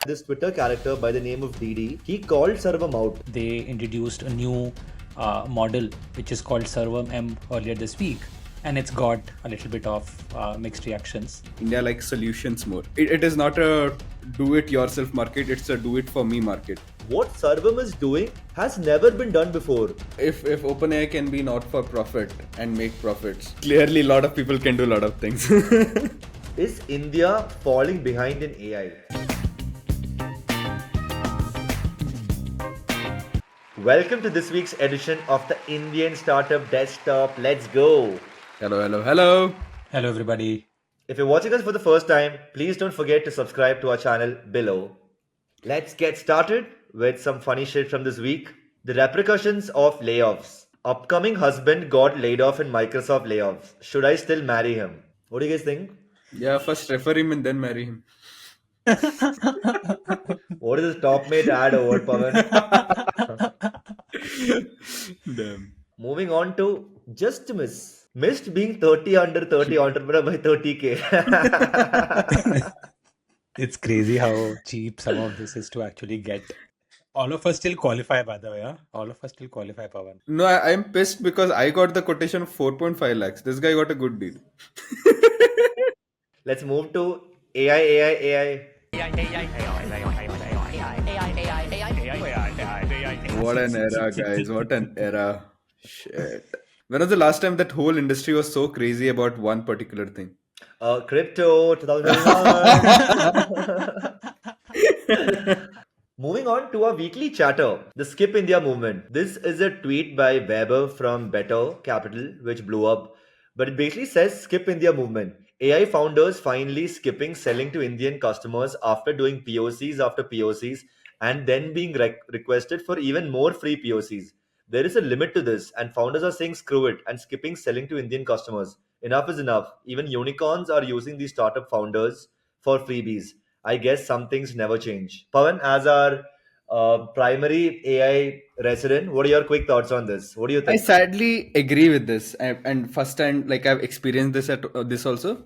this Twitter character by the name of Deedy, he called Sarvam out. They introduced a new model which is called Sarvam M earlier this week, and it's got a little bit of mixed reactions. India likes solutions more. It is not a do-it-yourself market, it's a do-it-for-me market. What Sarvam is doing has never been done before. If OpenAI can be not for profit and make profits, clearly a lot of people can do a lot of things. Is India falling behind in AI? Welcome to this week's edition of the Indian Startup Desktop. Let's go. Hello. Hello, everybody. If you're watching us for the first time, please don't forget to subscribe to our channel below. Let's get started with some funny shit from this week. The repercussions of layoffs. Upcoming husband got laid off in Microsoft layoffs. Should I still marry him? What do you guys think? Yeah, first refer him and then marry him. What is this top mate ad over, Pavan? Damn. Moving on to just miss. Missed being 30 under 30 entrepreneur by 30k. It's crazy how cheap some of this is to actually get. All of us still qualify, by the way. Huh? All of us still qualify, Pavan. No, I'm pissed because I got the quotation of 4.5 lakhs. This guy got a good deal. Let's move to AIAIAI. What an era, guys. What an era. Shit. When was the last time that whole industry was so crazy about one particular thing? Crypto 2021. Moving on to our weekly chatter, the Skip India movement. This is a tweet by Weber from Better Capital, which blew up. But it basically says Skip India movement. AI founders finally skipping selling to Indian customers after doing POCs after POCs and then being requested for even more free POCs. There is a limit to this, and founders are saying screw it and skipping selling to Indian customers. Enough is enough. Even unicorns are using these startup founders for freebies. I guess some things never change. Pavan, as our primary AI resident, what are your quick thoughts on this? What do you I think? sadly agree with this, and first hand, like I've experienced this at this also.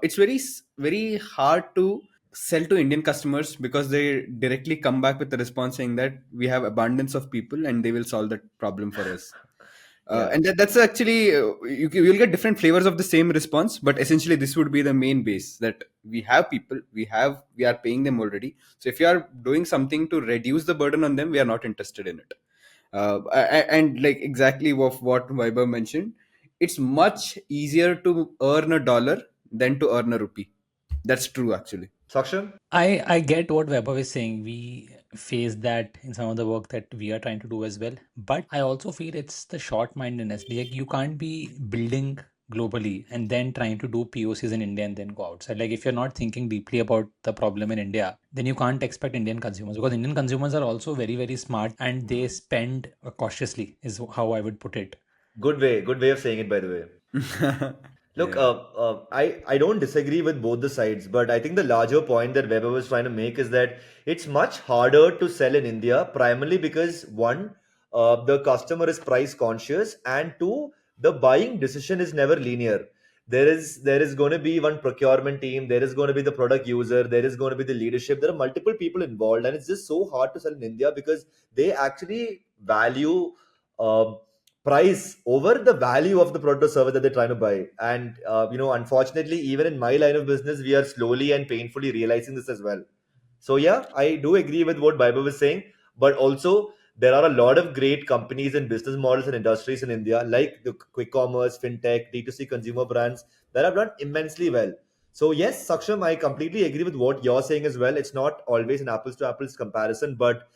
It's very hard to sell to Indian customers because they directly come back with the response saying that we have abundance of people and they will solve that problem for us. Yeah. And that's actually you'll get different flavors of the same response, but essentially this would be the main base that we have people, we are paying them already. So if you are doing something to reduce the burden on them, we are not interested in it. And like exactly what Vaibhav mentioned, it's much easier to earn $1 than to earn a rupee. That's true, actually. Saksham? I get what Weber is saying. We face that in some of the work that we are trying to do as well. But I also feel it's the short-mindedness. Like you can't be building globally and then trying to do POCs in India and then go outside. Like if you're not thinking deeply about the problem in India, then you can't expect Indian consumers, because Indian consumers are also very, very smart and they spend cautiously, is how I would put it. Good way of saying it, by the way. Look, Yeah. I don't disagree with both the sides, but I think the larger point that Weber was trying to make is that it's much harder to sell in India, primarily because one, the customer is price conscious, and two, the buying decision is never linear. There is going to be one procurement team, there is going to be the product user, there is going to be the leadership. There are multiple people involved, and it's just so hard to sell in India because they actually value. um price over the value of the product or service that they're trying to buy. And unfortunately, even in my line of business, we are slowly and painfully realizing this as well. So yeah, I do agree with what Bible was saying, but also there are a lot of great companies and business models and industries in India, like the quick commerce, fintech, D2C consumer brands that have done immensely well. So yes, Saksham, I completely agree with what you're saying as well. It's not always an apples to apples comparison, but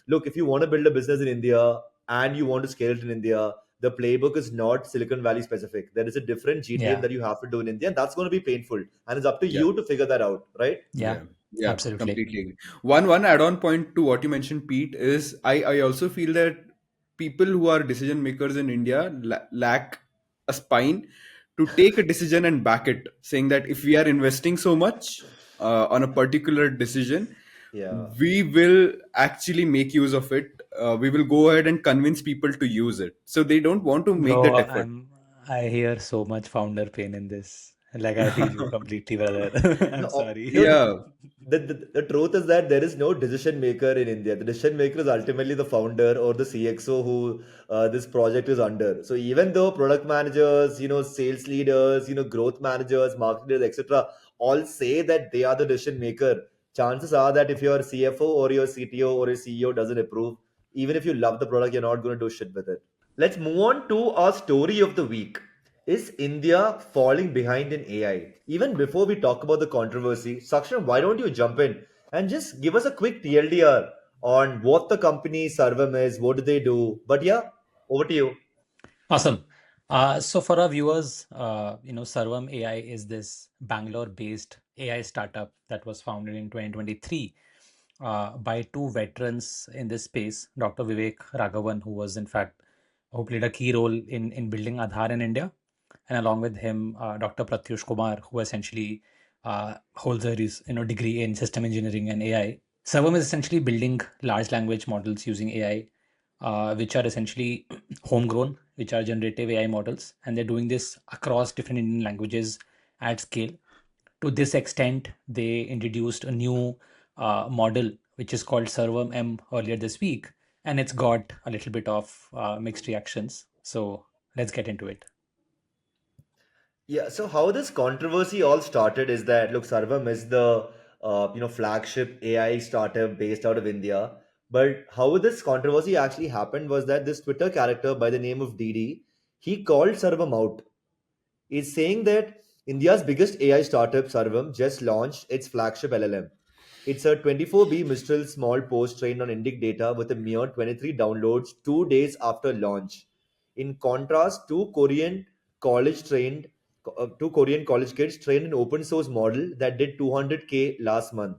look, if you want to build a business in India and you want to scale it in India, the playbook is not Silicon Valley specific. There is a different GTM Yeah. that you have to do in India, and that's going to be painful. And it's up to Yeah. you to figure that out, right? Yeah. Yeah, Absolutely. completely agree. One add-on point to what you mentioned, Pete, is I also feel that people who are decision makers in India lack a spine to take a decision and back it, saying that if we are investing so much on a particular decision, Yeah. we will actually make use of it. We will go ahead and convince people to use it. So they don't want to make Bro, that effort. I hear so much founder pain in this. Like, I feel you completely, brother. No, I'm sorry. Yeah. the truth is that there is no decision maker in India. The decision maker is ultimately the founder or the CXO who this project is under. So even though product managers, sales leaders, growth managers, marketers, etc., all say that they are the decision maker, chances are that if your CFO or your CTO or your CEO doesn't approve, even if you love the product, you're not going to do shit with it. Let's move on to our story of the week. Is India falling behind in AI? Even before we talk about the controversy, Saksham, why don't you jump in and just give us a quick TLDR on what the company Sarvam is, what do they do? But yeah, over to you. Awesome. So for our viewers, Sarvam AI is this Bangalore-based AI startup that was founded in 2023 by two veterans in this space, Dr. Vivek Raghavan, who was in fact who played a key role in building Aadhaar in India, and along with him, Dr. Pratyush Kumar, who essentially holds a degree in system engineering and AI. Sarvam is essentially building large language models using AI, which are essentially homegrown, which are generative AI models, and they're doing this across different Indian languages at scale. To this extent, they introduced a new model which is called Sarvam M earlier this week, and it's got a little bit of mixed reactions. So let's get into it. Yeah, so how this controversy all started is that look, Sarvam is the flagship AI startup based out of India. But how this controversy actually happened was that this Twitter character by the name of Deedy, he called Sarvam out is saying that India's biggest AI startup, Sarvam, just launched its flagship LLM. It's a 24B Mistral small post trained on Indic data with a mere 23 downloads 2 days after launch. In contrast, two Korean college kids trained an open source model that did 200K last month.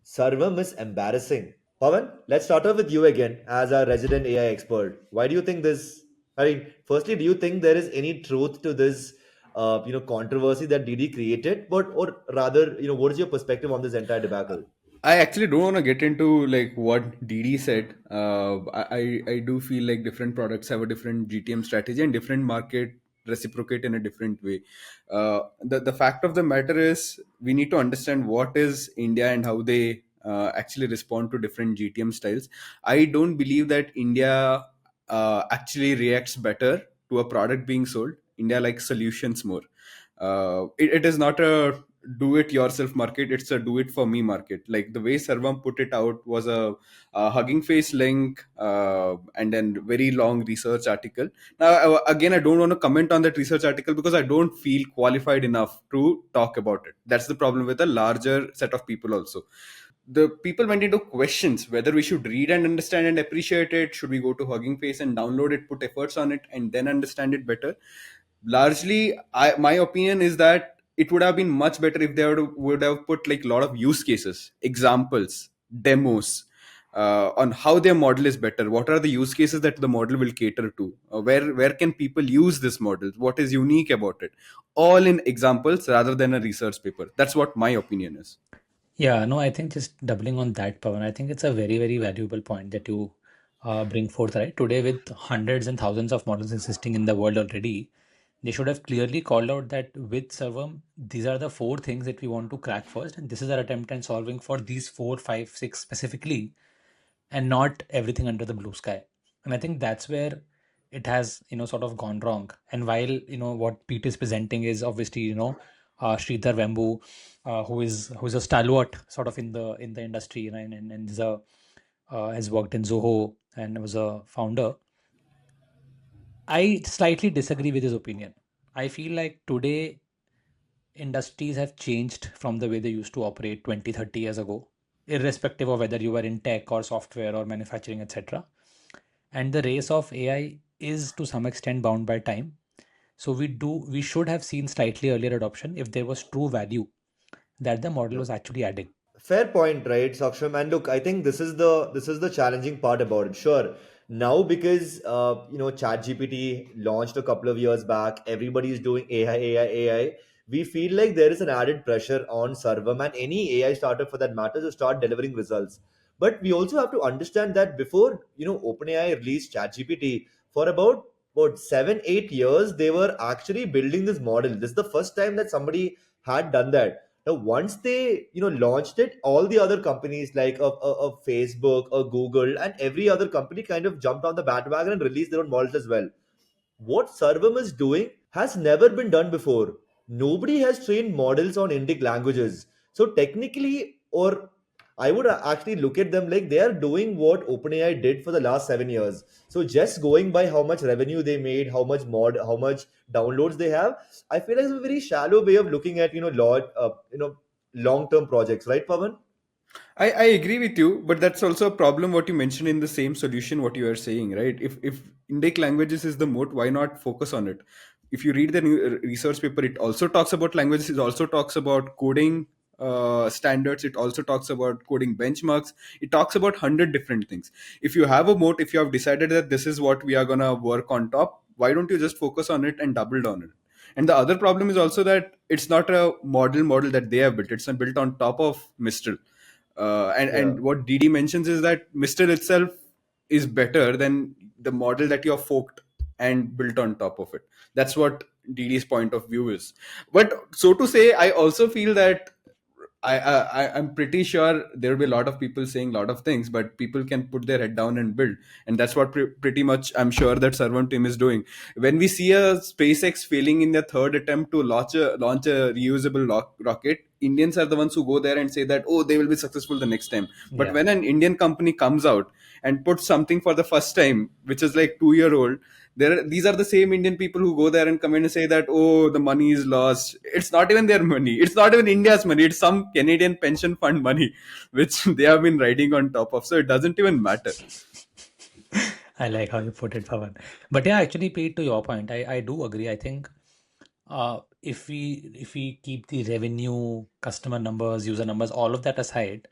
Sarvam is embarrassing. Pawan, let's start off with you again as our resident AI expert. Why do you think this? I mean, firstly, do you think there is any truth to this, controversy that Didi created? But, or rather, what is your perspective on this entire debacle? I actually don't want to get into like what Didi said. I do feel like different products have a different GTM strategy and different market reciprocate in a different way. The fact of the matter is we need to understand what is India and how they actually respond to different GTM styles. I don't believe that India actually reacts better to a product being sold. India likes solutions more. It is not a do it yourself market, it's a do it for me market. Like the way Sarvam put it out was a Hugging Face link, and then very long research article. Now again, I don't want to comment on that research article because I don't feel qualified enough to talk about it. That's the problem with a larger set of people also. The people went into questions whether we should read and understand and appreciate it. Should we go to Hugging Face and download it, put efforts on it, and then understand it better? Largely, my opinion is that it would have been much better if they would have put like a lot of use cases, examples, demos, on how their model is better. What are the use cases that the model will cater to? Where can people use this model? What is unique about it? All in examples rather than a research paper. That's what my opinion is. Yeah, no, I think just doubling on that, Pawan, I think it's a very, very valuable point that you bring forth, right? Today, with hundreds and thousands of models existing in the world already, they should have clearly called out that with Servam, these are the four things that we want to crack first, and this is our attempt at solving for these four, five, six specifically, and not everything under the blue sky. And I think that's where it has, sort of gone wrong. And while, what Pete is presenting is obviously, Sridhar Vembu, who's a stalwart sort of in the industry, and is has worked in Zoho and was a founder. I slightly disagree with his opinion. I feel like today industries have changed from the way they used to operate 20, 30 years ago, irrespective of whether you were in tech or software or manufacturing, etc. And the race of AI is to some extent bound by time. So we should have seen slightly earlier adoption if there was true value that the model was actually adding. Fair point, right, Saksham? And look, I think this is the challenging part about it. Sure, now because ChatGPT launched a couple of years back, everybody is doing AI, AI, AI. We feel like there is an added pressure on Sarvam and any AI startup for that matter to start delivering results. But we also have to understand that before OpenAI released ChatGPT, for about about 7 8 years they were actually building this model. This is the first time that somebody had done that. Now once they launched it, all the other companies like a Facebook, a Google, and every other company kind of jumped on the bandwagon and released their own models as well. What Sarvam is doing has never been done before. Nobody has trained models on Indic languages. So technically, or I would actually look at them like they are doing what OpenAI did for the last 7 years. So just going by how much revenue they made, how much downloads they have, I feel like it's a very shallow way of looking at long term projects, right, Pavan? I agree with you, but that's also a problem what you mentioned in the same solution what you are saying, right? If Indic languages is the moat, why not focus on it? If you read the new research paper, it also talks about languages, it also talks about coding standards, it also talks about coding benchmarks, it talks about 100 different things. If you have a moat, if you have decided that this is what we are gonna work on top, why don't you just focus on it and double on it? And the other problem is also that it's not a model that they have built, it's built on top of Mistral. And Yeah. what Deedy mentions is that Mistral itself is better than the model that you have forked and built on top of it. That's what Deedy's point of view is. But so to say, I also feel that I'm pretty sure there will be a lot of people saying a lot of things, but people can put their head down and build, and that's what pretty much I'm sure that Sarvam team is doing. When we see a SpaceX failing in their third attempt to launch a reusable rocket, Indians are the ones who go there and say that, oh, they will be successful the next time. But Yeah. when an Indian company comes out and puts something for the first time, which is like 2 year old, these are the same Indian people who go there and come in and say that, oh, the money is lost. It's not even their money, it's not even India's money, it's some Canadian pension fund money which they have been riding on top of, so it doesn't even matter. I like how you put it, Pawan. But yeah, actually, Pete, to your point, I do agree. I think if we keep the revenue, customer numbers, user numbers, all of that aside,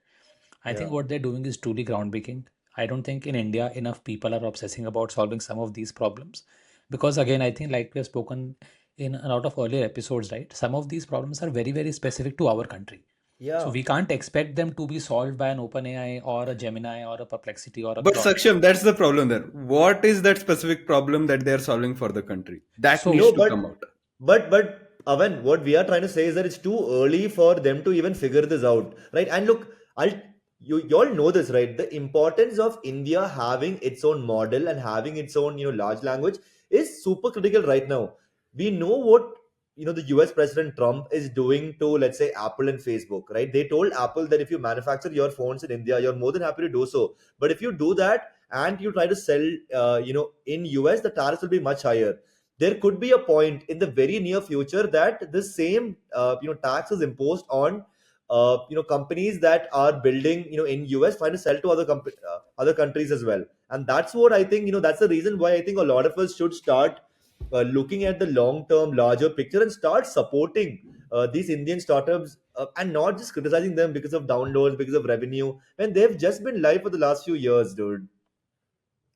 I think Yeah. what they're doing is truly groundbreaking. I don't think in India enough people are obsessing about solving some of these problems. Because again, I think like we have spoken in a lot of earlier episodes, right? Some of these problems are very, very specific to our country. So Yeah. we can't expect them to be solved by an OpenAI or a Gemini or a Perplexity or a But Claude. Saksham, that's the problem there. What is that specific problem that they're solving for the country? That So needs No, to come out. but Avan, what we are trying to say is that it's too early for them to even figure this out, right? And look, I'll you all know this, right? The importance of India having its own model and having its own large language is super critical right now. We know what the US President Trump is doing to, let's say, Apple and Facebook, right? They told Apple that if you manufacture your phones in India, you're more than happy to do so. But if you do that and you try to sell in US, the tariffs will be much higher. There could be a point in the very near future that the same tax is imposed on companies that are building in US, trying to sell to other countries as well. And that's what I think, that's the reason why I think a lot of us should start looking at the long term larger picture and start supporting these Indian startups, and not just criticizing them because of downloads, because of revenue, and they've just been live for the last few years, dude.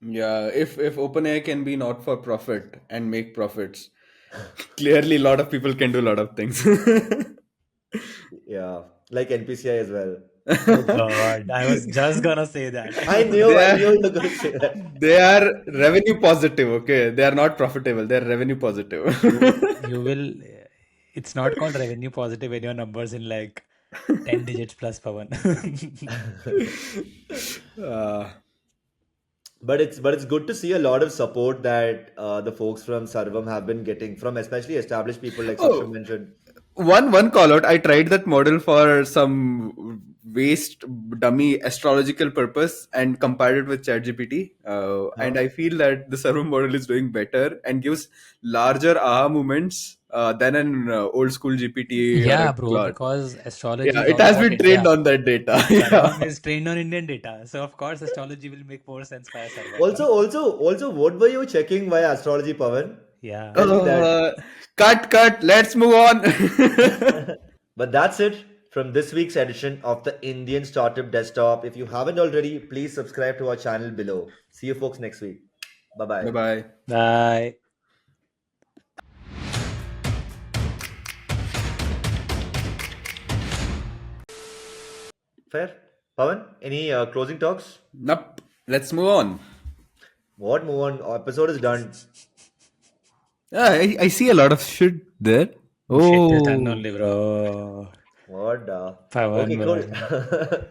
Yeah, if OpenAI can be not for profit and make profits, clearly a lot of people can do a lot of things. Yeah, like NPCI as well. Oh God, I was just gonna say that. they I are knew you were going to say that. they are revenue positive. Okay, they are not profitable, they're revenue positive. You will. It's not called revenue positive when your numbers in like 10 digits plus, Pawan. uh, But it's good to see a lot of support that the folks from Sarvam have been getting from especially established people like Saksham oh, mentioned. one call out. I tried that model for some waste dummy astrological purpose and compared it with ChatGPT. And Huh? I feel that the servo model is doing better and gives larger aha moments than an old school GPT or a Yeah, bro, Claude. because astrology Yeah, is it all has about been trained India. on that data. Sarvam Yeah. is trained on Indian data. So, of course, astrology will make more sense via Sarvam. Also, what were you checking via astrology, Pavan? Yeah. Tell me that. Uh, cut. Let's move on. But that's it from this week's edition of the Indian Startup Desktop. If you haven't already, please subscribe to our channel below. See you folks next week. Bye Bye bye. bye. Bye. Fair? Pavan, any closing talks? Nope. Let's move on. What move on? Episode is done. I see a lot of shit there. Shit is done Oh, only, bro. What? Pavan, Okay, cool. bro.